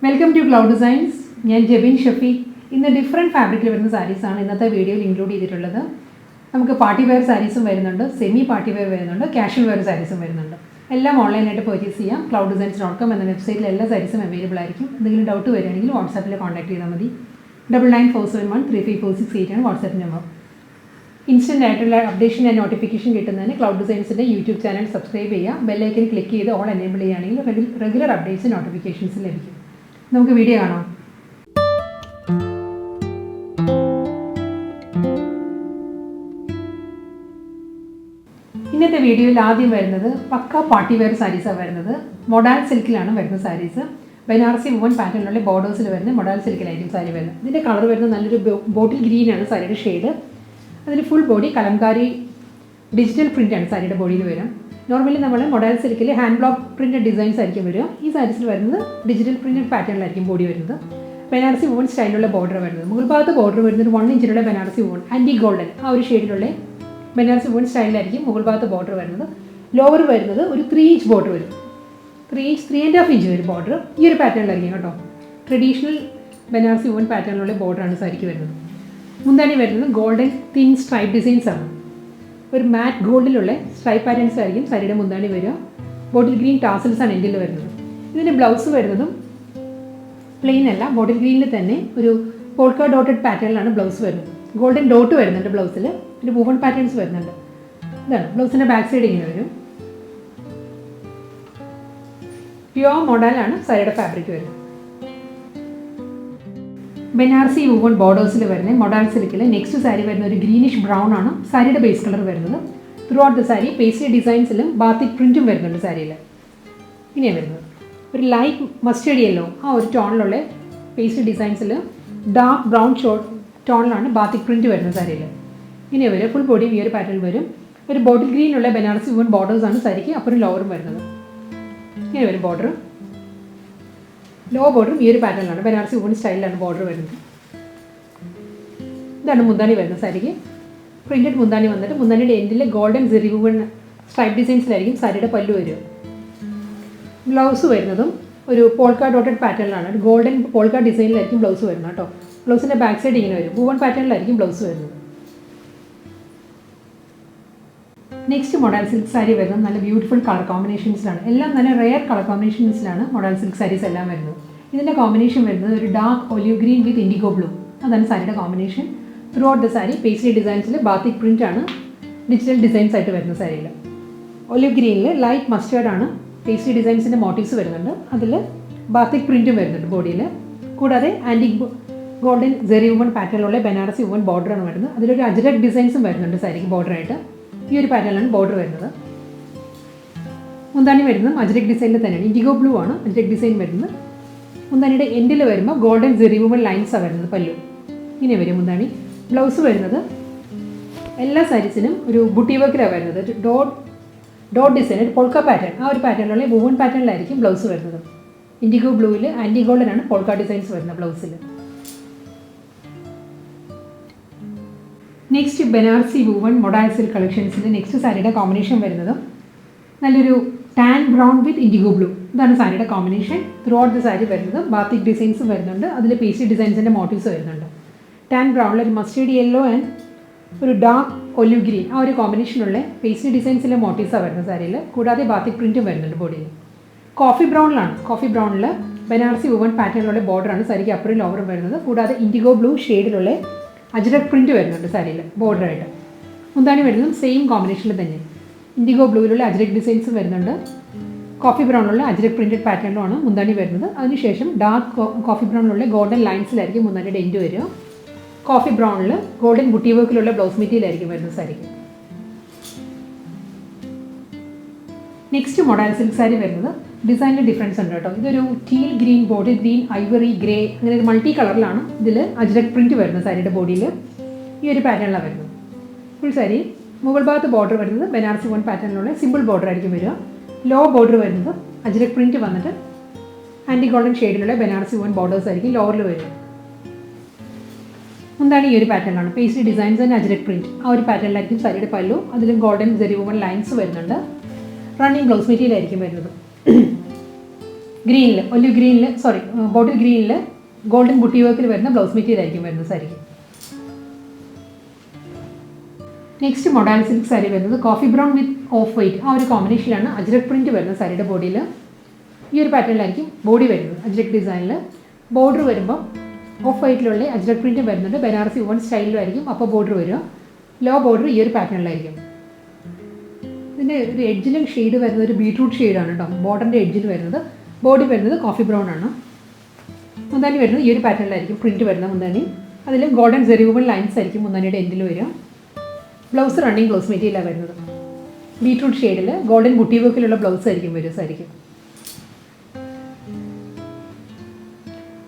Welcome to Cloud Designs. I am Jebin Shafi. In the different fabric sarees in the video include party wear sarees, semi party wear, casual wear sarees. All online purchase clouddesigns.com and the website all sarees available. If you doubt WhatsApp contact 9947135468 and WhatsApp number. Instant updation and notification get Cloud Designs YouTube channel subscribe bell icon click all enable regular updates and notifications. നമുക്ക് video കാണാം. ഇന്നത്തെ വീഡിയോയിൽ ആദ്യം വരുന്നത് പക്ക party wear സാരീസാണ് വരുന്നത്. Modal സിൽക്കിലാണ് വരുന്ന saris. Banarasi woven പാറ്റേണിലുള്ള ബോർഡേഴ്സിൽ വരുന്ന modal സിൽക്കിലായിരിക്കും sari വരുന്നത്. ഇതിൻ്റെ കളർ വരുന്നത് നല്ലൊരു ബോട്ടിൽ ഗ്രീനാണ് സാരിയുടെ ഷെയ്ഡ്. അതിൽ ഫുൾ ബോഡി കലംകാരി ഡിജിറ്റൽ പ്രിൻ്റാണ് സാരിയുടെ ബോഡിയിൽ വരും. നോർമലി നമ്മൾ മൊഡാൽ സിൽക്കിൽ ഹാൻഡ് ബ്ലോക്ക് പ്രിൻറ്റഡ് ഡിസൈൻസ് ആയിരിക്കും വരിക. ഈ സാരീസിൽ വരുന്നത് ഡിജിറ്റൽ പ്രിൻറ്റഡ് പാറ്റേണിലായിരിക്കും ബോഡി വരുന്നത്. ബനാറസി വുവൻ സ്റ്റൈലിലുള്ള ബോർഡർ വരുന്നത്. മുകൾ ഭാഗത്ത് ബോർഡർ വരുന്നത് 1 ഇഞ്ചിലുള്ള ബനാറസി വുവൻ ആൻറ്റി ഗോൾഡൻ ആ ഒരു ഷെയ്ഡിലുള്ള ബനാറസി വുവൻ സ്റ്റൈലിലായിരിക്കും മുകൾ ഭാഗത്ത് ബോർഡർ വരുന്നത്. ലോവർ വരുന്നത് ഒരു 3 ഇഞ്ച് ബോർഡർ വരും. 3.5 ഇഞ്ച് വരും ബോർഡർ. ഈ ഒരു പാറ്റേണിലായിരിക്കും കേട്ടോ. ട്രഡീഷണൽ ബനാറസി വുവൻ പാറ്റേണിലുള്ള ബോർഡറാണ് സാരിക്ക് വരുന്നത്. മുന്താണി വരുന്നത് ഗോൾഡൻ തിൻ സ്ട്രൈപ്പ് ഡിസൈൻസ് ആണ്. ഒരു മാറ്റ് ഗോൾഡിലുള്ള സ്ട്രൈപ്പ് പാറ്റേൺസ് ആയിരിക്കും സാരിയുടെ മുന്താണി വരിക. ബോട്ടിൽ ഗ്രീൻ ടാസൽസ് ആണ് എൻഡിൽ വരുന്നത്. ഇതിൻ്റെ ബ്ലൗസ് വരുന്നതും പ്ലെയിൻ അല്ല, ബോട്ടിൽ ഗ്രീനിൽ തന്നെ ഒരു പോൾക്ക ഡോട്ടഡ് പാറ്റേണിലാണ് ബ്ലൗസ് വരുന്നത്. ഗോൾഡൻ ഡോട്ട് വരുന്നുണ്ട് ബ്ലൗസിൽ. പിന്നെ വുവൺ പാറ്റേൺസ് വരുന്നുണ്ട്. ഇതാണ് ബ്ലൗസിൻ്റെ ബാക്ക് സൈഡ് ഇങ്ങനെ വരും. പ്യുവർ മോഡലാണ് സാരിയുടെ ഫാബ്രിക് വരുന്നത്. ബനാറസി വുവൺ ബോർഡേഴ്സിൽ വരുന്നത് മൊഡാൽ സിൽക്കിൽ നെക്സ്റ്റ് സാരി വരുന്ന ഒരു ഗ്രീനിഷ് ബ്രൗൺ ആണ് സാരിയുടെ ബേസ് കളർ വരുന്നത്. Throughout the sari paisley ഡിസൈൻസിലും ബാത്തിക് പ്രിൻറ്റും വരുന്നുണ്ട് സാരിയിൽ. ഇങ്ങനെയാണ് വരുന്നത്. ഒരു ലൈറ്റ് മസ്റ്റേർഡ് യെല്ലോ ആ ഒരു ടോണിലുള്ള പേസ്ട്രി ഡിസൈൻസിൽ ഡാർക്ക് ബ്രൗൺ ടോണിലാണ് ബാത്തിക് പ്രിൻറ്റ് വരുന്നത് സാരിയിൽ. ഇങ്ങനെ വരും. ഫുൾ ബോഡി ഈ ഒരു പാറ്റേൺ വരും. ഒരു ബോട്ടിൽ ഗ്രീനുള്ള ബനാറസി വുവൺ ബോർഡേഴ്സാണ് സാരിക്ക് അപ്പുറം ലോവറും വരുന്നത്. ഇങ്ങനെ വരും ബോർഡർ. ലോ ബോർഡറും ഈ ഒരു പാറ്റേണിലാണ് ബനാറസി വുവൺ സ്റ്റൈലിലാണ് ബോർഡർ വരുന്നത്. ഇതാണ് മുന്താണി വരുന്നത് സാരിക്ക്. പ്രിൻറ്റഡ് മുന്താണി വന്നിട്ട് മുന്താണിയുടെ എൻഡിൽ ഗോൾഡൻ സെറി വുവൺ സ്ട്രൈപ്പ് ഡിസൈൻസിലായിരിക്കും സാരിയുടെ പല്ലു വരിക. ബ്ലൗസ് വരുന്നതും ഒരു പോൾക്ക ഡോട്ടഡ് പാറ്റേണിലാണ്. ഒരു ഗോൾഡൻ പോൾക്ക ഡിസൈനിലായിരിക്കും ബ്ലൗസ് വരുന്നത് കേട്ടോ. ബ്ലൗസിൻ്റെ ബാക്ക് സൈഡ് ഇങ്ങനെ വരും. വുവൺ പാറ്റേണിലായിരിക്കും ബ്ലൗസ് വരുന്നത്. നെക്സ്റ്റ് മൊഡാൽ സിൽക്ക് സാരി വരുന്നത് നല്ല ബ്യൂട്ടിഫുൾ കളർ കോമ്പിനേഷൻസിലാണ്. എല്ലാം നല്ല റെയർ കളർ കോമ്പിനേഷൻസിലാണ് മൊഡാൽ സിൽക്ക് സാരീസ് എല്ലാം വരുന്നത്. ഇതിൻ്റെ കോമ്പിനേഷൻ വരുന്നത് ഒരു dark olive green with indigo blue. അതാണ് സാരിയുടെ combination. Throughout the sari paisley ഡിസൈൻസിൽ ബാത്തിക് പ്രിൻ്റ് ആണ് ഡിജിറ്റൽ ഡിസൈൻസ് ആയിട്ട് വരുന്ന സാരിയിൽ. ഒലിവ് ഗ്രീനിൽ ലൈറ്റ് മസ്റ്റേർഡ് ആണ് പേസ്ട്രി ഡിസൈൻസിൻ്റെ മോട്ടീവ്സ് വരുന്നുണ്ട്. അതിൽ ബാത്തിക് പ്രിൻറ്റും വരുന്നുണ്ട് ബോഡിയിൽ. കൂടാതെ antique golden zari woven പാറ്റേണിലുള്ള Banarasi woven ബോർഡറാണ് വരുന്നത്. അതിലൊരു അജ്രക് ഡിസൈൻസും വരുന്നുണ്ട് സാരിക്ക് ബോർഡറായിട്ട്. ഈ ഒരു പാറ്റേണിലാണ് ബോർഡർ വരുന്നത്. മുന്താണി വരുന്നത് അജ്രക് ഡിസൈനിൽ തന്നെയാണ്. ഇൻഡിഗോ ബ്ലൂ ആണ് അജ്രക് ഡിസൈൻ വരുന്നത്. മുന്താണിയുടെ എൻഡിൽ വരുമ്പോൾ ഗോൾഡൻ സെറി വുവൺ ലൈൻസാണ് വരുന്നത് പല്ലു. ഇങ്ങനെ വരും മുന്താണി. ബ്ലൗസ് വരുന്നത് എല്ലാ സാരീസിനും ഒരു ബുട്ടി വർക്കിലാണ് വരുന്നത്. ഒരു ഡോട്ട് ഡിസൈൻ, ഒരു പോൾക്ക പാറ്റേൺ ആ ഒരു പാറ്റേണിലുള്ള വുവൺ പാറ്റേണിലായിരിക്കും ബ്ലൗസ് വരുന്നത്. ഇൻഡിഗോ ബ്ലൂവിൽ ആൻറ്റി ഗോൾഡനാണ് പോൾക്ക ഡിസൈൻസ് വരുന്നത് ബ്ലൗസിൽ. Next Banarasi woven modal silk കളക്ഷൻസിൻ്റെ നെക്സ്റ്റ് സാരിയുടെ കോമ്പിനേഷൻ വരുന്നത് നല്ലൊരു tan brown with indigo blue. ഇതാണ് സാരിയുടെ combination. Throughout the sari വരുന്നത് ബാത്തിക് ഡിസൈൻസും വരുന്നുണ്ട്. അതിൽ പേസ്ട്രി ഡിസൈൻസിൻ്റെ മോട്ടീവ്സ് വരുന്നുണ്ട്. ടാൻ ബ്രൗണിൽ ഒരു മസ്റ്റേർഡ് യെല്ലോ ആൻഡ് ഒരു ഡാർക്ക് ഒലിവ് ഗ്രീൻ ആ ഒരു കോമ്പിനേഷനുള്ള പേസ്ട്രി ഡിസൈൻസിലെ മോട്ടീവ്സാണ് വരുന്നത് സാരിയിൽ. കൂടാതെ ബാത്തിക് പ്രിൻറ്റും വരുന്നുണ്ട് ബോഡിയിൽ. കോഫി ബ്രൗണിലാണ്. കോഫി ബ്രൗണിൽ ബനാറസി വുവൺ പാറ്റേണിലുള്ള ബോർഡറാണ് സാരിക്ക് അപ്പുറം ലോവറും വരുന്നത്. കൂടാതെ ഇൻഡിഗോ ബ്ലൂ ഷെയ്ഡിലുള്ള അജ്രക് പ്രിൻറ്റ് വരുന്നുണ്ട് സാരിയിൽ ബോർഡറായിട്ട്. മുന്താണി വരുന്നതും സെയിം കോമ്പിനേഷനിൽ തന്നെ ഇൻഡിഗോ ബ്ലൂവിലുള്ള അജ്രക് ഡിസൈൻസും വരുന്നുണ്ട്. കോഫി ബ്രൗണിലുള്ള അജ്രക് പ്രിൻറ്റഡ് പാറ്റേണിലുമാണ് മുന്താണി വരുന്നത്. അതിനുശേഷം ഡാർക്ക് കോഫി ബ്രൗണിലുള്ള ഗോൾഡൻ ലൈൻസിലായിരിക്കും മുന്താണിയുടെ എൻഡ് വരിക. കോഫി ബ്രൗണിൽ ഗോൾഡൻ ബുട്ടി വർക്കിലുള്ള ബ്ലൗസ് മെറ്റീരിയലായിരിക്കും വരുന്നത് സാരിക്ക്. നെക്സ്റ്റ് മൊഡാൽ സിൽക്ക് സാരി വരുന്നത് ഡിസൈനിൽ ഡിഫറൻസ് ഉണ്ട് കേട്ടോ. ഇതൊരു teal green, bottle green, Ivory, grey അങ്ങനെ ഒരു മൾട്ടി കളറിലാണ് ഇതിൽ അജ്രക് പ്രിൻറ്റ് വരുന്നത് സാരിയുടെ ബോഡിയിൽ. ഈ ഒരു പാറ്റേണിലാണ് വരുന്നത്. ഫുൾ സാരി മുകൾ ഭാഗത്ത് ബോർഡർ വരുന്നത് ബനാറസി വുവൺ പാറ്റേണിലുള്ള സിമ്പിൾ ബോർഡർ ആയിരിക്കും വരിക. ലോ ബോർഡർ വരുന്നത് അജ്രക് പ്രിൻറ്റ് വന്നിട്ട് ആൻറ്റി ഗോൾഡൻ ഷെയ്ഡിലുള്ള ബനാറസി വുവൺ ബോർഡേഴ്സ് ആയിരിക്കും ലോവറിൽ വരിക. മുന്താണി ഈ ഒരു പാറ്റേണിലാണ്. Paisley designs and ajrak print ആ ഒരു പാറ്റേണിലായിരിക്കും സാരിയുടെ പല്ലു. അതിലും ഗോൾഡൻ സെറി വുവൺ ലൈൻസ് വരുന്നുണ്ട്. റണ്ണിങ് ബ്ലൗസ് മെറ്റീരിയൽ ആയിരിക്കും വരുന്നത്. ഗ്രീനിൽ ഒലിവ് ഗ്രീനിൽ ബോട്ടിൽ ഗ്രീനിൽ ഗോൾഡൻ ബുട്ടി വർക്കിൽ വരുന്ന ബ്ലൗസ് മെറ്റീരിയൽ ആയിരിക്കും വരുന്നത് സാരിക്ക്. നെക്സ്റ്റ് മൊഡാൽ സിൽക്ക് സാരി വരുന്നത് coffee brown width of white, ആ ഒരു കോമ്പിനേഷനിലാണ് അജ്രക് പ്രിൻറ്റ് വരുന്നത് സാരിയുടെ ബോഡിയിൽ. ഈ ഒരു പാറ്റേണിലായിരിക്കും ബോഡി വരുന്നത്. അജ്രക് ഡിസൈനിൽ ബോർഡർ വരുമ്പോൾ ഓഫ് വൈറ്റിലുള്ള അജ്രക് പ്രിൻറ്റ് വരുന്നുണ്ട്. ബനാറസി വുവൺ സ്റ്റൈലിലായിരിക്കും അപ്പോൾ ബോർഡർ വരിക. ലോ ബോർഡർ ഈ ഒരു പാറ്റേണിലായിരിക്കും. ഇതിൻ്റെ ഒരു എഡ്ജിലും ഷെയ്ഡ് വരുന്നത് ഒരു ബീട്രൂട്ട് ഷെയ്ഡാണ് കേട്ടോ. ബോർഡറിൻ്റെ എഡ്ജിൽ വരുന്നത്. ബോഡി വരുന്നത് കോഫി ബ്രൗൺ ആണ്. മുന്താണി വരുന്നത് ഈ ഒരു പാറ്റേണിലായിരിക്കും പ്രിൻറ്റ് വരുന്ന മുന്താണി. അതിൽ ഗോൾഡൻ സെറിവുബിൾ ലൈൻസ് ആയിരിക്കും മുന്താണിയുടെ എൻഡിൽ വരിക. ബ്ലൗസ് റണ്ണിങ് ബ്ലൗസ് മെറ്റീരിയലാണ് വരുന്നത്. ബീട്രൂട്ട് ഷെയ്ഡിൽ ഗോൾഡൻ ബുട്ടി വർക്കിലുള്ള ബ്ലൗസ് ആയിരിക്കും വരിക സാരിക്കും.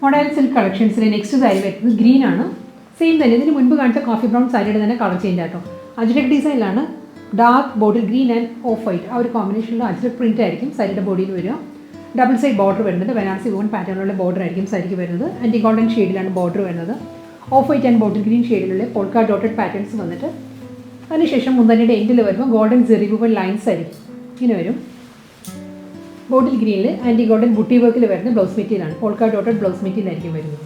മൊഡാൽ സിൽക്ക് കളക്ഷൻസിലെ നെക്സ്റ്റ് സാരി വരുന്നത് ഗ്രീൻ ആണ്. സെയിം തന്നെ ഇതിന് മുൻപ് കാണിച്ച കോഫി ബ്രൗൺ സാരിയുടെ തന്നെ കളർ ചേഞ്ച് ആട്ടോ. അജ്രക് ഡിസൈനിലാണ് dark bottle green and off white, ആ ഒരു കോമ്പിനേഷനിലുള്ള അജ്രക് പ്രിൻറ്റ് ആയിരിക്കും സാരിയുടെ ബോഡിയിൽ വരിക. ഡബിൾ സൈഡ് ബോർഡർ വരുന്നുണ്ട്. ബനാറസി വുവൺ പാറ്റേണിലുള്ള ബോർഡർ ആയിരിക്കും സാരിക്ക് വരുന്നത്. ആൻറ്റി ഗോൾഡൻ ഷെയ്ഡിലാണ് ബോർഡർ വരുന്നത്. Off white and bottle green ഷെയ്ഡിലുള്ള പോൾക്കാ ഡോട്ടഡ് പാറ്റേൺസ് വന്നിട്ട് അതിനുശേഷം മുന്താണിയുടെ എൻഡിൽ വരുമ്പോൾ ഗോൾഡൻ സെറിവുബിൾ ലൈൻസ് ആയിരിക്കും ഇങ്ങനെ വരും. ബോട്ടിൽ ഗ്രീനിൽ ആൻറ്റി ഗോൾഡൻ ബുട്ടി വർക്കിൽ വരുന്ന ബ്ലൗസ് മെറ്റീരിയലാണ്. പോൾക്കാ ഡോട്ടഡ് ബ്ലൗസ് മെറ്റീരിയൽ ആയിരിക്കും വരുന്നത്.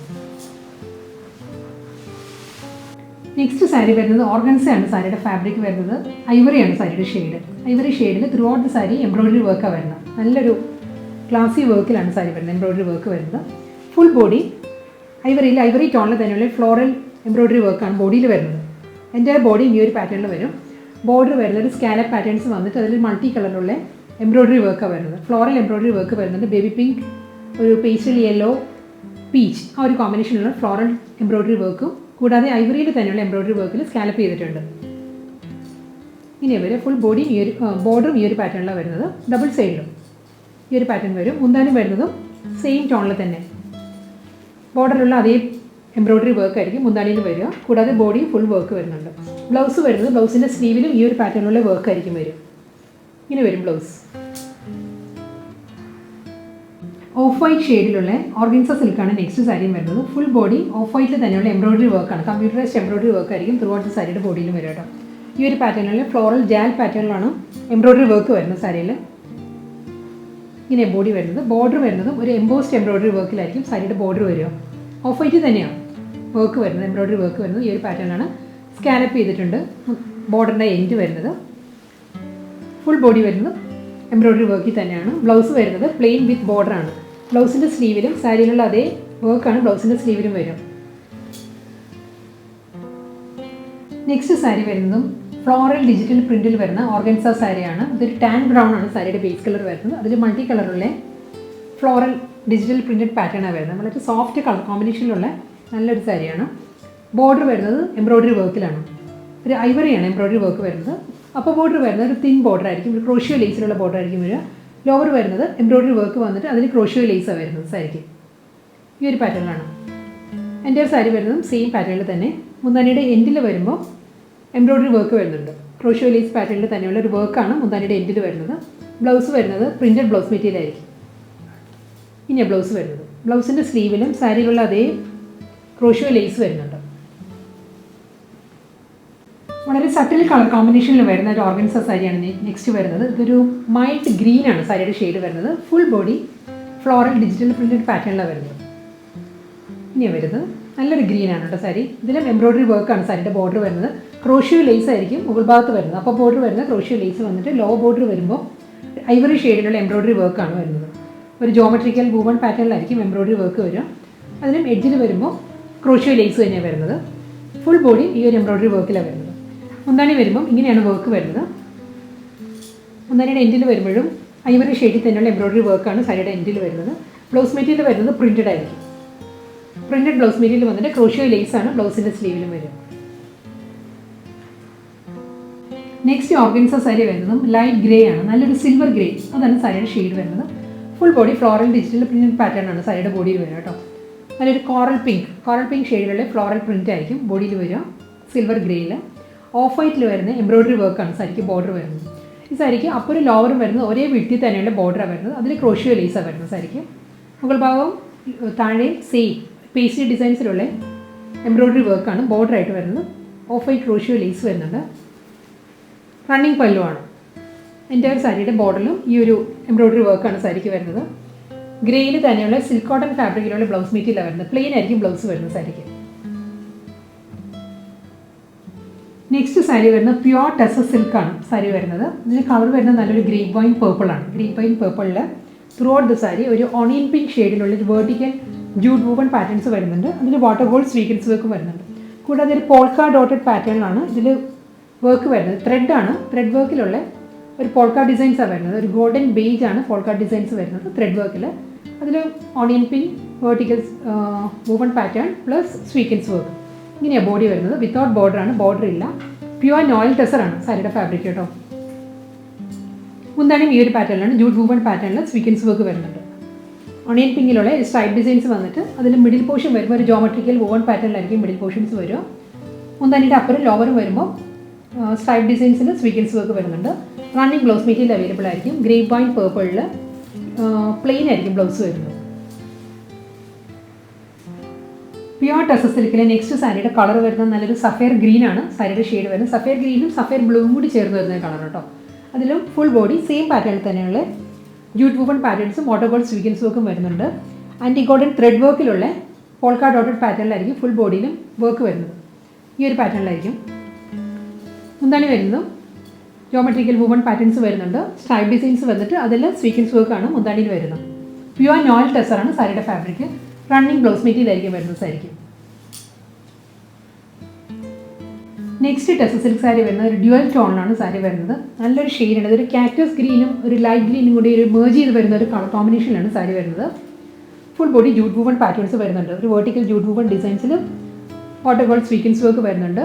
നെക്സ്റ്റ് സാരി വരുന്നത് ഓർഗൻസയാണ് സാരിയുടെ ഫാബ്രിക് വരുന്നത്. ഐവറിയാണ് സാരിയുടെ ഷെയ്ഡ്. ഐവറി ഷെയ്ഡിൽ through out the sari embroidery വർക്കാണ് വരുന്നത്. നല്ലൊരു ക്ലാസി വർക്കിലാണ് സാരി വരുന്നത്. എംബ്രോയിഡറി വർക്ക് വരുന്നത്. ഫുൾ ബോഡി ഐവറി ടോണിൽ തന്നെയുള്ള ഫ്ലോറൽ എംബ്രോയിഡറി വർക്കാണ് ബോഡിയിൽ വരുന്നത്. എൻ്റെ ബോഡി ഈ ഒരു പാറ്റേണിൽ വരും. ബോർഡർ വരുന്നത് ഒരു സ്കാലപ്പ് പാറ്റേൺസ് വന്നിട്ട് അതിൽ മൾട്ടി കളറിലുള്ള എംബ്രോയിഡറി വർക്കാണ് വരുന്നത്. ഫ്ലോറൽ എംബ്രോയിഡറി വർക്ക് വരുന്നുണ്ട്. ബേബി പിങ്ക്, ഒരു പേസ്റ്റൽ യെല്ലോ, പീച്ച്, ആ ഒരു കോമ്പിനേഷനിലുള്ള ഫ്ലോറൽ എംബ്രോയിഡറി വർക്കും കൂടാതെ ഐവറിയിൽ തന്നെയുള്ള എംബ്രോയിഡറി വർക്കിൽ സ്കാലപ്പ് ചെയ്തിട്ടുണ്ട്. ഇനി വരെ ഫുൾ ബോഡി ഈ ഒരു ബോർഡറും ഈ ഒരു പാറ്റേണിലാണ് വരുന്നത്. ഡബിൾ സൈഡിലും ഈ ഒരു പാറ്റേൺ വരും. മുന്താനും വരുന്നതും സെയിം ടോണിൽ തന്നെ ബോർഡറിലുള്ള അതേ എംബ്രോയിഡറി വർക്ക് ആയിരിക്കും മുന്താണിയിൽ വരിക. കൂടാതെ ബോഡി ഫുൾ വർക്ക് വരുന്നുണ്ട്. ബ്ലൗസ് വരുന്നത് ബ്ലൗസിൻ്റെ സ്ലീവിലും ഈ ഒരു പാറ്റേണിലുള്ള വർക്ക് ആയിരിക്കും വരും. ഇങ്ങനെ വരും ബ്ലൗസ്. ഓഫ് വൈറ്റ് ഷെയ്ഡിലുള്ള ഓർഗൻസ സിൽക്കാണ് നെക്സ്റ്റ് സാരിയും വരുന്നത്. ഫുൾ ബോഡി ഓഫ് വൈറ്റിൽ തന്നെയുള്ള എംബ്രോയിഡറി വർക്കാണ്. കമ്പ്യൂട്ടറൈസ്ഡ് എംബ്രോയിഡറി വർക്ക് ആയിരിക്കും ത്രൂ ഔട്ട് സാരിയുടെ ബോഡിയിലും വരും കേട്ടോ. ഈ ഒരു പാറ്റേണിൽ ഫ്ലോറൽ ജാൽ പാറ്റേണിലാണ് എംബ്രോയിഡറി വർക്ക് വരുന്നത് സാരിയിൽ. ഇങ്ങനെ ബോഡി വരുന്നത്. ബോർഡർ വരുന്നതും ഒരു എംബോസ്ഡ് എംബ്രോയിഡറി വർക്കിലായിരിക്കും സാരിയുടെ ബോർഡർ വരിക. ഓഫ് വൈറ്റ് തന്നെയാണ് വർക്ക് വരുന്നത്. എംബ്രോയിഡറി വർക്ക് വരുന്നത് ഈ ഒരു പാറ്റേണാണ്. സ്കാലപ്പ് ചെയ്തിട്ടുണ്ട് ബോർഡറിൻ്റെ എൻഡ് വരുന്നത്. ഫുൾ ബോഡി വരുന്നത് എംബ്രോയിഡറി വർക്കിൽ തന്നെയാണ്. ബ്ലൗസ് വരുന്നത് പ്ലെയിൻ വിത്ത് ബോർഡറാണ്. ബ്ലൗസിൻ്റെ സ്ലീവിലും സാരിയിലുള്ള അതേ വർക്കാണ് ബ്ലൗസിൻ്റെ സ്ലീവിലും വരും. നെക്സ്റ്റ് സാരി വരുന്നതും ഫ്ലോറൽ ഡിജിറ്റൽ പ്രിൻറ്റിൽ വരുന്ന ഓർഗൻസ സാരിയാണ്. ഇതൊരു ടാൻ ബ്രൗൺ ആണ് സാരിയുടെ ബേസ് കളർ വരുന്നത്. അതിൽ മൾട്ടി കളറുള്ള ഫ്ലോറൽ ഡിജിറ്റൽ പ്രിൻറ്റഡ് പാറ്റേണാണ് വരുന്നത്. വളരെ സോഫ്റ്റ് കളർ കോമ്പിനേഷനിലുള്ള നല്ലൊരു സാരിയാണ്. ബോർഡർ വരുന്നത് എംബ്രോയിഡറി വർക്കിലാണ്. ഒരു ഐവറിയാണ് എംബ്രോയിഡറി വർക്ക് വരുന്നത്. അപ്പോൾ ബോർഡർ വരുന്നത് ഒരു തിൻ ബോർഡർ ആയിരിക്കും. ഒരു ക്രോഷ്യോ ലേസിലുള്ള ബോർഡർ ആയിരിക്കും വരിക. ലോവർ വരുന്നത് എംബ്രോയിഡറി വർക്ക് വന്നിട്ട് അതിൽ ക്രോഷ്യോ ലേസാണ് വരുന്നത് സാരിക്ക്. ഈ ഒരു പാറ്റേണിലാണ്. എൻ്റെ ഒരു സാരി വരുന്നതും സെയിം പാറ്റേണിൽ തന്നെ. മുന്താനിയുടെ എൻഡിൽ വരുമ്പോൾ എംബ്രോയിഡറി വർക്ക് വരുന്നുണ്ട്. ക്രോഷ്യോ ലേസ് പാറ്റേണിൽ തന്നെയുള്ള ഒരു വർക്കാണ് മുന്താനിയുടെ എൻഡിൽ വരുന്നത്. ബ്ലൗസ് വരുന്നത് പ്രിൻറ്റഡ് ബ്ലൗസ് മെറ്റീരിയൽ ആയിരിക്കും. ഇനിയാണ് ബ്ലൗസ് വരുന്നത്. ബ്ലൗസിൻ്റെ സ്ലീവിലും സാരിയിലുള്ള അതേ ക്രോഷ്യോ ലേസ് വരുന്നുണ്ട്. വളരെ സട്ടിൽ കളർ കോമ്പിനേഷനിൽ വരുന്ന ഒരു ഓർഗൻസ സാരിയാണ് നെക്സ്റ്റ് വരുന്നത്. ഇതൊരു മൈൽഡ് ഗ്രീനാണ് സാരിയുടെ ഷെയ്ഡ് വരുന്നത്. Full body floral digital printed പാറ്റേണിലാണ് വരുന്നത്. ഇനിയാണ് വരുന്നത് നല്ലൊരു ഗ്രീനാണ് കേട്ടോ സാരി. ഇതിലും എംബ്രോയിഡറി വർക്കാണ് സാരിയുടെ ബോർഡർ വരുന്നത്. ക്രോഷ്യോ ലേസ് ആയിരിക്കും മുകൾ ഭാഗത്ത് വരുന്നത്. അപ്പോൾ ബോർഡർ വരുന്നത് ക്രോഷ്യോ ലേസ് വന്നിട്ട് ലോ ബോർഡർ വരുമ്പോൾ ഐവറി ഷെയ്ഡിലുള്ള എംബ്രോയിഡറി വർക്കാണ് വരുന്നത്. ഒരു ജോമെട്രിക്കൽ വുവൺ പാറ്റേണിലായിരിക്കും എംബ്രോയിഡറി വർക്ക് വരിക. അതിലും എഡ്ജിൽ വരുമ്പോൾ ക്രോഷ്യോ ലേസ് തന്നെയാണ് വരുന്നത്. ഫുൾ ബോഡി ഈ ഒരു എംബ്രോയിഡറി വർക്കിലാണ് വരുന്നത്. മുന്താണി വരുമ്പം ഇങ്ങനെയാണ് വർക്ക് വരുന്നത്. മുന്താണിയുടെ എൻഡിൽ വരുമ്പോഴും ഐവറി ഷെയ്ഡിൽ തന്നെയുള്ള എംബ്രോയിഡറി വർക്കാണ് സാരിയുടെ എൻഡിൽ വരുന്നത്. ബ്ലൗസ് മെറ്റീരിയൽ വരുന്നത് പ്രിൻറ്റഡ് ആയിരിക്കും. പ്രിൻറ്റഡ് ബ്ലൗസ് മെറ്റീരിയൽ വന്നിട്ട് ക്രോഷ്യോ ലേസാണ് ബ്ലൗസിൻ്റെ സ്ലീവിലും വരും. നെക്സ്റ്റ് ഓർഗൻസ സാരി വരുന്നതും ലൈറ്റ് ഗ്രേ ആണ്. നല്ലൊരു സിൽവർ ഗ്രേ, അതാണ് സാരിയുടെ ഷെയ്ഡ് വരുന്നത്. Full body floral digital printed pattern ആണ് സാരിയുടെ ബോഡിയിൽ വരിക കേട്ടോ. നല്ലൊരു കോറൽ പിങ്ക് ഷെയ്ഡിലുള്ള ഫ്ലോറൽ പ്രിൻ്റ് ആയിരിക്കും ബോഡിയിൽ വരിക. സിൽവർ ഗ്രേയിൽ ഓഫ് വൈറ്റിൽ വരുന്ന എംബ്രോയിഡറി വർക്കാണ് സാരിക്ക് ബോർഡർ വരുന്നത്. ഈ സാരിക്ക് അപ്പുറം ലോവറും വരുന്നത് ഒരേ വിഡ്ത്തിൽ തന്നെയുള്ള ബോർഡറാണ് വരുന്നത്. അതിൽ ക്രോഷ്യോ ലേസാണ് വരുന്നത് സാരിക്ക്. മുകൾ ഭാഗവും താഴെ സെയിം പേസ്ട്രി ഡിസൈൻസിലുള്ള എംബ്രോയിഡറി വർക്കാണ് ബോർഡറായിട്ട് വരുന്നത്. ഓഫ് വൈറ്റ് ക്രോഷ്യോ ലേസ് വരുന്നുണ്ട്. റണ്ണിങ് പല്ലുവാണ്. എൻ്റെ ഒരു സാരിയുടെ ബോർഡറിലും ഈ ഒരു എംബ്രോയിഡറി വർക്കാണ് സാരിക്ക് വരുന്നത്. ഗ്രേയിൽ തന്നെയുള്ള സിൽക്ക് കോട്ടൺ ഫാബ്രിക്കിലുള്ള ബ്ലൗസ് മെറ്റീരിയലാണ് വരുന്നത്. പ്ലെയിൻ ആയിരിക്കും ബ്ലൗസ് വരുന്നത് സാരിക്ക്. നെക്സ്റ്റ് സാരി വരുന്നത് പ്യുവർ ടസർ സിൽക്കാണ് സാരി വരുന്നത്. ഇതിന് കളർ വരുന്നത് നല്ലൊരു ഗ്രീൻ വൈൻ പേർപ്പിളാണ്. ഗ്രീൻ വൈൻ പേർപ്പിളിൽ ത്രൂ ഔട്ട് ദ സാരി ഒരു ഓണിയൻ പിങ്ക് ഷെയ്ഡിലുള്ള ഒരു വേർട്ടിക്കൽ ജൂട്ട് വൂവൺ പാറ്റേൺസ് വരുന്നുണ്ട്. അതിൽ വാട്ടർ ഗോൾഡ് സ്വീക്വൻസ് വർക്കും വരുന്നുണ്ട്. കൂടാതെ ഒരു പോൾക്ക ഡോട്ടഡ് പാറ്റേണിലാണ് ഇതിൽ വർക്ക് വരുന്നത്. ത്രെഡാണ്, ത്രെഡ് വർക്കിലുള്ള ഒരു പോൾക്ക ഡിസൈൻസാണ് വരുന്നത്. ഒരു ഗോൾഡൻ ബേജ് ആണ് പോൾക്ക ഡിസൈൻസ് വരുന്നത് ത്രെഡ് വർക്കിൽ. അതിൽ onion pink vertical woven pattern plus sequence work. ഇങ്ങനെയാണ് ബോഡി വരുന്നത്. വിത്തൗട്ട് ബോർഡറാണ്, ബോർഡർ ഇല്ല. പ്യുവർ നോയിൽ ടെസറാണ് സാരിയുടെ ഫാബ്രിക് കേട്ടോ. മുന്താണിയും ഈ ഒരു പാറ്റേണിലാണ് ജൂട്ട് വൂവൺ പാറ്റേണിൽ സ്വീക്വൻസ് വർക്ക് വരുന്നുണ്ട്. ഓണിയൻ പിങ്കിലുള്ള സ്ട്രൈപ്പ് ഡിസൈൻസ് വന്നിട്ട് അതിൽ മിഡിൽ പോർഷൻ വരുമ്പോൾ ഒരു ജോമെട്രിക്കൽ വൂവൺ പാറ്റേണിലായിരിക്കും മിഡിൽ പോർഷൻസ് വരും. മുന്താണിയുടെ അപ്പറും ലോവറും വരുമ്പോൾ സ്ട്രൈപ്പ് ഡിസൈൻസിൽ സ്വീക്വൻസ് വർക്ക് വരുന്നുണ്ട്. റണ്ണിങ് ബ്ലൗസ് മെറ്റീരിയൽ അവൈലബിൾ ആയിരിക്കും. ഗ്രേപ്പ് വൈൻ പേർപ്പിളിൽ പ്ലെയിൻ ആയിരിക്കും ബ്ലൗസ് വരുന്നത്. പ്യുവർ ടസർ സിൽക്കിലെ നെക്സ്റ്റ് സാരിയുടെ കളർ വരുന്നത് നല്ലൊരു സഫയർ ഗ്രീൻ ആണ് സാരിയുടെ ഷെയ്ഡ് വരുന്നത്. സഫയർ ഗ്രീനും സഫയർ ബ്ലൂവും കൂടി ചേർന്ന് വരുന്ന കളർ കേട്ടോ. അതിലും ഫുൾ ബോഡി സെയിം പാറ്റേണിൽ തന്നെയുള്ള ജൂട്ട് വൂവൺ പാറ്റേൺസും വാട്ടർ ഗോൾഡ് സ്വീക്വൻസ് വർക്കും വരുന്നുണ്ട്. ആൻറ്റി ഗോൾഡൻ ത്രെഡ് വർക്കിലുള്ള പോൾക്ക ഡോട്ടഡ് പാറ്റേണിലായിരിക്കും ഫുൾ ബോഡിയിലും വർക്ക് വരുന്നത്. ഈ ഒരു പാറ്റേണിലായിരിക്കും. മുന്താണി വരുന്നതും ജോമെട്രിക്കൽ വൂവൺ പാറ്റേൺസ് വരുന്നുണ്ട്. സ്ട്രൈപ്പ് ഡിസൈൻസ് വന്നിട്ട് അതിൽ സ്വീക്വൻസ് വർക്കാണ് മുന്താണിയിൽ വരുന്നത്. പ്യുവർ നോയിൽ ടെസറാണ് സാരിയുടെ ഫാബ്രിക്. റണ്ണിങ് ബ്ലൗസ് മെറ്റീരിയൽ ആയിരിക്കും വരുന്നത് സാരിക്ക്. നെക്സ്റ്റ് ടെസർ സിൽക്ക് സാരി വരുന്നത് ഒരു ഡ്യുവൽ ടോണിലാണ് സാരി വരുന്നത്. നല്ലൊരു ഷെയ്ഡാണ്. ഇതൊരു കാക്ടസ് ഗ്രീനും ഒരു ലൈറ്റ് ഗ്രീനും കൂടി ഒരു മേർജ് ചെയ്ത് വരുന്ന ഒരു കളർ കോമ്പിനേഷനിലാണ് സാരി വരുന്നത്. Full body jute woven patterns വരുന്നുണ്ട്. ഒരു വേർട്ടിക്കൽ ജൂട്ട് വൂവൺ ഡിസൈൻസിൽ വാട്ടർ ഗോൾഡ് സ്വീക്വൻസ് വർക്ക് വരുന്നുണ്ട്.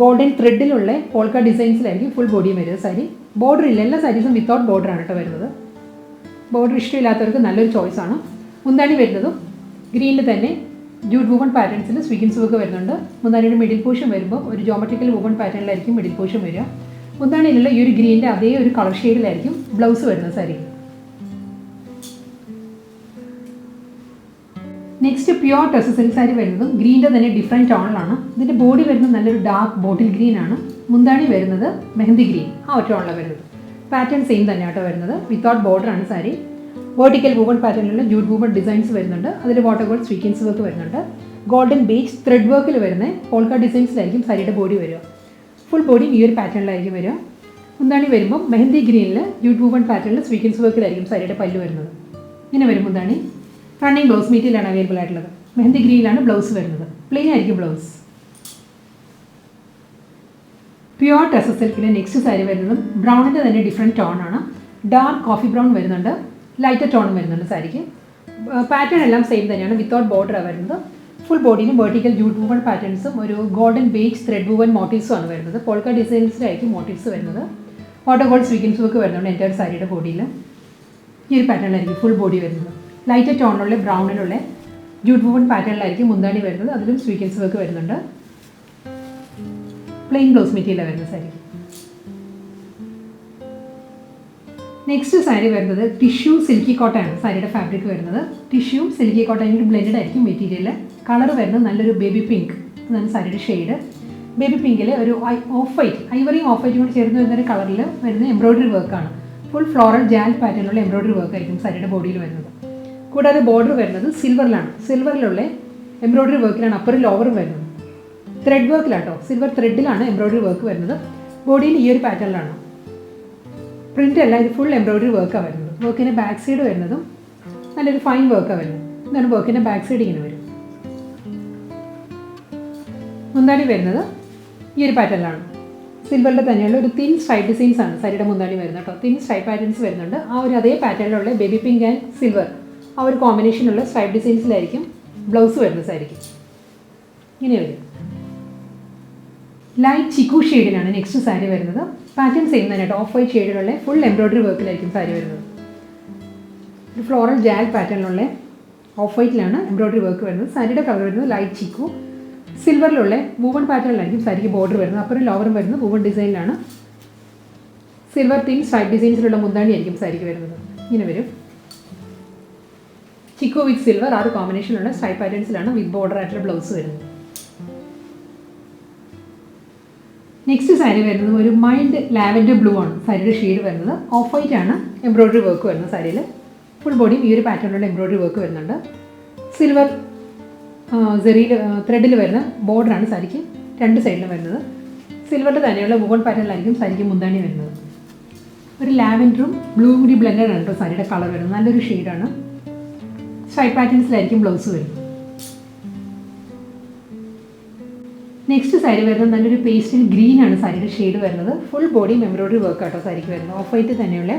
ഗോൾഡൻ ത്രെഡിലുള്ള പോൾക്ക ഡിസൈൻസിലായിരിക്കും ഫുൾ ബോഡിയും വരുന്നത് സാരി. ബോർഡർ ഇല്ല, എല്ലാ സാരീസും വിത്തൗട്ട് ബോർഡറാണ് കേട്ടോ വരുന്നത്. ബോർഡർ ഇഷ്ടമില്ലാത്തവർക്ക് നല്ലൊരു ചോയ്സാണ്. മുന്താണി വരുന്നതും ഗ്രീനിൽ തന്നെ ജൂട്ട് വൂവൺ പാറ്റേൺസിൽ സ്വീക്വൻസ് വർക്ക് വരുന്നുണ്ട്. മുന്താണിയുടെ മിഡിൽ പോർഷൻ വരുമ്പോൾ ഒരു ജോമെട്രിക്കൽ വൂവൺ പാറ്റേണിലായിരിക്കും മിഡിൽ പോർഷൻ വരിക. മുന്താണിയിലുള്ള ഈ ഒരു ഗ്രീനിൻ്റെ അതേ ഒരു കളർ ഷെയ്ഡിലായിരിക്കും ബ്ലൗസ് വരുന്നത് sari. Next pure tussar silk sari വരുന്നതും ഗ്രീനിൻ്റെ തന്നെ ഡിഫറെൻറ്റ് ടോണിലാണ്. ഇതിൻ്റെ ബോഡി വരുന്നത് നല്ലൊരു ഡാർക്ക് ബോട്ടിൽ ഗ്രീൻ ആണ്. മുന്താണി വരുന്നത് മെഹന്തി ഗ്രീൻ, ആ ഒരു ടോണിലാണ് വരുന്നത്. പാറ്റേൺ സെയിം തന്നെ ആട്ടോ വരുന്നത്. വിത്തൗട്ട് ബോർഡറാണ് സാരി. വേർട്ടിക്കൽ വൂവൺ പാറ്റേണിലുള്ള ജൂട്ട് വൂവൺ ഡിസൈൻസ് വരുന്നുണ്ട്. അതിൽ വാട്ടർ ഗോൾഡ് സ്വീക്വൻസ് വർക്ക് വരുന്നുണ്ട്. ഗോൾഡൻ ബേജ് ത്രെഡ് വർക്കിൽ വരുന്ന പോൾക്ക ഡിസൈൻസിലായിരിക്കും സാരിയുടെ ബോഡി വരിക. ഫുൾ ബോഡിയും ഈ ഒരു പാറ്റേണിലായിരിക്കും വരിക. മുന്താണി വരുമ്പോൾ മെഹന്തി ഗ്രീനിൽ ജൂട്ട് വൂവൺ പാറ്റേണിൽ സ്വീക്വൻസ് വർക്കിലായിരിക്കും സാരിയുടെ പല്ല് വരുന്നത്. ഇങ്ങനെ വരും മുന്താണി. റണ്ണിങ് ബ്ലൗസ് മെറ്റീരിയലാണ് അവൈലബിൾ ആയിട്ടുള്ളത്. മെഹന്തി ഗ്രീനിലാണ് ബ്ലൗസ് വരുന്നത്. പ്ലെയിൻ ആയിരിക്കും ബ്ലൗസ്. പ്യുവർ ടെസർ സിൽക്കിലെ നെക്സ്റ്റ് സാരി വരുന്നതും ബ്രൗണിൻ്റെ തന്നെ ഡിഫറെൻറ്റ് ടോണാണ്. ഡാർക്ക് കോഫി ബ്രൗൺ വരുന്നുണ്ട്, ലൈറ്റർ ടോണും വരുന്നുണ്ട് സാരിക്ക്. പാറ്റേൺ എല്ലാം സെയിം തന്നെയാണ്. വിത്തൗട്ട് ബോർഡറാണ് വരുന്നത്. ഫുൾ ബോഡിയിലും വെർട്ടിക്കൽ ജൂട്ട് വൂവൺ പാറ്റേൺസും ഒരു ഗോൾഡൻ ബേജ് ത്രെഡ് വൂവൺ മോട്ടീവ്സും ആണ് വരുന്നത്. പോൾക്ക ഡിസൈൻസിലായിരിക്കും മോട്ടീവ്സ് വരുന്നത്. വാട്ടർ ഗോൾഡ് സ്വീക്വൻസ് വർക്ക് വരുന്നുണ്ട് എൻ്റെ ഒരു സാരിയുടെ ബോഡിയിൽ. ഈ ഒരു പാറ്റേണിലായിരിക്കും ഫുൾ ബോഡി വരുന്നത്. ലൈറ്റർ ടോണിലുള്ള ബ്രൗണിലുള്ള ജൂട്ട് വൂവൺ പാറ്റേണിലായിരിക്കും മുന്താണി വരുന്നത്. അതിലും സ്വീക്വൻസ് വർക്ക് വരുന്നുണ്ട്. പ്ലെയിൻ ബ്ലൗസ് മെറ്റീരിയലാണ് വരുന്നത് സാരിക്ക്. നെക്സ്റ്റ് സാരി വരുന്നത് ടിഷ്യൂ സിൽക്കി കോട്ടയാണ് സാരിയുടെ ഫാബ്രിക് വരുന്നത്. ടിഷ്യൂ സിൽക്കി കോട്ട ഒരു ബ്ലെൻഡഡ് ആയിരിക്കും മെറ്റീരിയൽ. കളർ വരുന്നത് നല്ലൊരു ബേബി പിങ്ക് എന്നാണ് സാരിയുടെ ഷെയ്ഡ്. ബേബി പിങ്കിൽ ഒരു ഓഫ് വൈറ്റ്, ഐവറിയും ഓഫ് വൈറ്റും കൂടി ചേർന്ന് വരുന്നൊരു കളറിൽ വരുന്ന എംബ്രോയ്ഡറി വർക്കാണ്. Full floral jaal പാറ്റേണിലുള്ള embroidery work ആയിരിക്കും സാരിയുടെ ബോഡിയിൽ വരുന്നത്. കൂടാതെ ബോർഡർ വരുന്നത് സിൽവറിലാണ്. സിൽവറിലുള്ള എംബ്രോയ്ഡറി വർക്കിലാണ് അപ്പറും ലോവറും വരുന്നത്. ത്രെഡ് വർക്കിലാട്ടോ, സിൽവർ ത്രെഡിലാണ് എംബ്രോയ്ഡറി വർക്ക് വരുന്നത്. ബോഡിയിൽ ഈ ഒരു പാറ്റേണിലാണ്. പ്രിൻ്റ് അല്ല, ഇത് ഫുൾ എംബ്രോയ്ഡറി വർക്കാണ് വരുന്നത്. വർക്കിൻ്റെ ബാക്ക് സൈഡ് വരുന്നതും നല്ലൊരു ഫൈൻ വർക്കാണ് വരുന്നത്. ഇതാണ് വർക്കിൻ്റെ ബാക്ക് സൈഡ് ഇങ്ങനെ വരും. മുന്താണി വരുന്നത് ഈ ഒരു പാറ്റേണിലാണ്. സിൽവറിൻ്റെ തന്നെയുള്ള ഒരു തിൻ സ്ട്രൈപ്പ് ഡിസൈൻസ് ആണ് സാരിയുടെ മുന്താണി വരുന്നത് കേട്ടോ. തിൻ സ്ട്രൈപ്പ് പാറ്റേൺസ് വരുന്നുണ്ട്. ആ ഒരു അതേ പാറ്റേണിലുള്ള ബേബി പിങ്ക് ആൻഡ് സിൽവർ ആ ഒരു കോമ്പിനേഷനുള്ള സ്ട്രൈപ്പ് ഡിസൈൻസിലായിരിക്കും ബ്ലൗസ് വരുന്നത് സാരിക്ക്. ഇങ്ങനെ വരും. ലൈറ്റ് ചിക്കു ഷെയ്ഡിലാണ് നെക്സ്റ്റ് സാരി വരുന്നത്. പാറ്റേൺ സെയിം തന്നെ കേട്ടോ. ഓഫ് വൈറ്റ് ഷെയ്ഡിലുള്ള ഫുൾ എംബ്രോയ്ഡറി വർക്കിലായിരിക്കും സാരി വരുന്നത്. ഒരു ഫ്ലോറൽ ജാൽ പാറ്റേണിലുള്ള ഓഫ് വൈറ്റിലാണ് എംബ്രോയ്ഡറി വർക്ക് വരുന്നത്. സാരിയുടെ കളർ വരുന്നത് ലൈറ്റ് ചിക്കു. സിൽവറിലുള്ള വൂവൺ പാറ്റേണിലായിരിക്കും സാരിക്ക് ബോർഡർ വരുന്നത്. അപ്പുറം ലോവറും വരുന്നത് വൂവൺ ഡിസൈനിലാണ്. സിൽവർ തിൻ സ്ട്രൈപ്പ് ഡിസൈൻസിലുള്ള മുന്താണി ആയിരിക്കും സാരിക്ക് വരുന്നത്. ഇങ്ങനെ വരും. ചിക്കു വിത്ത് സിൽവർ ആ ഒരു കോമ്പിനേഷനുള്ള സ്ട്രൈപ്പ് പാറ്റേൺസിലാണ് വിത്ത് ബോർഡർ ആയിട്ടുള്ള ബ്ലൗസ് വരുന്നത്. നെക്സ്റ്റ് സാരി വരുന്നത് ഒരു മൈൽഡ് ലാവൻഡർ ബ്ലൂ ആണ് സാരിയുടെ ഷെയ്ഡ് വരുന്നത്. ഓഫ് വൈറ്റ് ആണ് എംബ്രോയ്ഡറി വർക്ക് വരുന്നത് സാരിയിൽ. ഫുൾ ബോഡിയും ഈ ഒരു പാറ്റേണിലുള്ള എംബ്രോയിഡറി വർക്ക് വരുന്നുണ്ട്. സിൽവർ സെറിയിൽ ത്രെഡിൽ വരുന്ന ബോർഡറാണ് സാരിക്ക് രണ്ട് സൈഡിലും വരുന്നത്. സിൽവറിൽ തന്നെയുള്ള വുവൺ പാറ്റേണിലായിരിക്കും സാരിക്ക് മുന്താണി വരുന്നത്. ഒരു ലാവൻഡറും ബ്ലൂവും കൂടി ബ്ലെൻഡഡ് ആണ് കേട്ടോ സാരിയുടെ കളർ വരുന്നത്. നല്ലൊരു ഷെയ്ഡാണ്. സ്ട്രൈപ്പ് പാറ്റേൺസിലായിരിക്കും ബ്ലൗസ് വരുന്നത്. നെക്സ്റ്റ് സാരി വരുന്നത് നല്ലൊരു പേസ്റ്റൽ ഗ്രീൻ ആണ് സാരിയുടെ ഷെയ്ഡ് വരുന്നത്. ഫുൾ ബോഡിയും എംബ്രോയിഡറി വർക്ക് ആട്ടോ സാരിക്ക് വരുന്നത്. ഓഫ് വൈറ്റ് തന്നെയുള്ള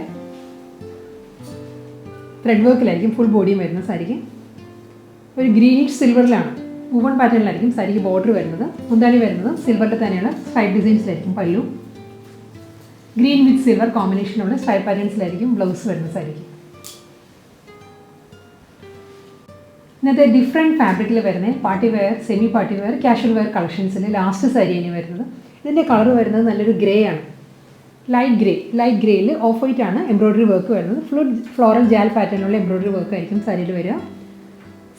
ത്രെഡ് വർക്കിലായിരിക്കും ഫുൾ ബോഡിയും വരുന്നത്. സാരിക്ക് ഒരു ഗ്രീനിഷ് സിൽവറിലാണ് വുവൺ പാറ്റേണിലായിരിക്കും സാരിക്ക് ബോർഡർ വരുന്നത്. മുന്താണി വരുന്നത് സിൽവറിൽ തന്നെയുള്ള സ്ട്രൈപ്പ് ഡിസൈൻസിലായിരിക്കും പല്ലു. ഗ്രീൻ വിത്ത് സിൽവർ കോമ്പിനേഷനുള്ള സ്ട്രൈപ്പ് പാറ്റേൺസിലായിരിക്കും ബ്ലൗസ് വരുന്നത് സാരിക്ക്. ഇന്നത്തെ ഡിഫറെൻറ്റ് ഫാബ്രിക്കിൽ വരുന്ന party wear, semi party wear, casual wear കളക്ഷൻസിൽ ലാസ്റ്റ് സാരി ഇനി വരുന്നത്. ഇതിൻ്റെ കളർ വരുന്നത് നല്ലൊരു ഗ്രേ ആണ്. ലൈറ്റ് ഗ്രേയിൽ ഓഫ് വൈറ്റ് ആണ് എംബ്രോയിഡറി വർക്ക് വരുന്നത്. ഫ്ലോറൽ ജാൽ പാറ്റേണിലുള്ള എംബ്രോയിഡറി വർക്ക് ആയിരിക്കും സാരിയിൽ വരിക.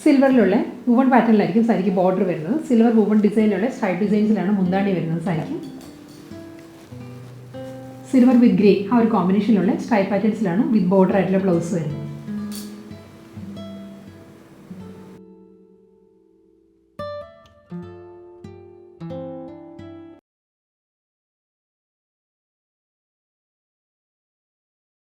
സിൽവറിലുള്ള വുവൺ പാറ്റേണിലായിരിക്കും സാരിക്ക് ബോർഡർ വരുന്നത്. സിൽവർ വുവൺ ഡിസൈനിലുള്ള സ്ട്രൈപ്പ് ഡിസൈൻസിലാണ് മുന്താണി വരുന്നത് സാരിക്ക്. സിൽവർ വിത്ത് ഗ്രേ ആ ഒരു കോമ്പിനേഷനിലുള്ള സ്ട്രൈപ്പ് പാറ്റേൺസിലാണ് വിത്ത് ബോർഡർ ആയിട്ടുള്ള ബ്ലൗസ് വരുന്നത്.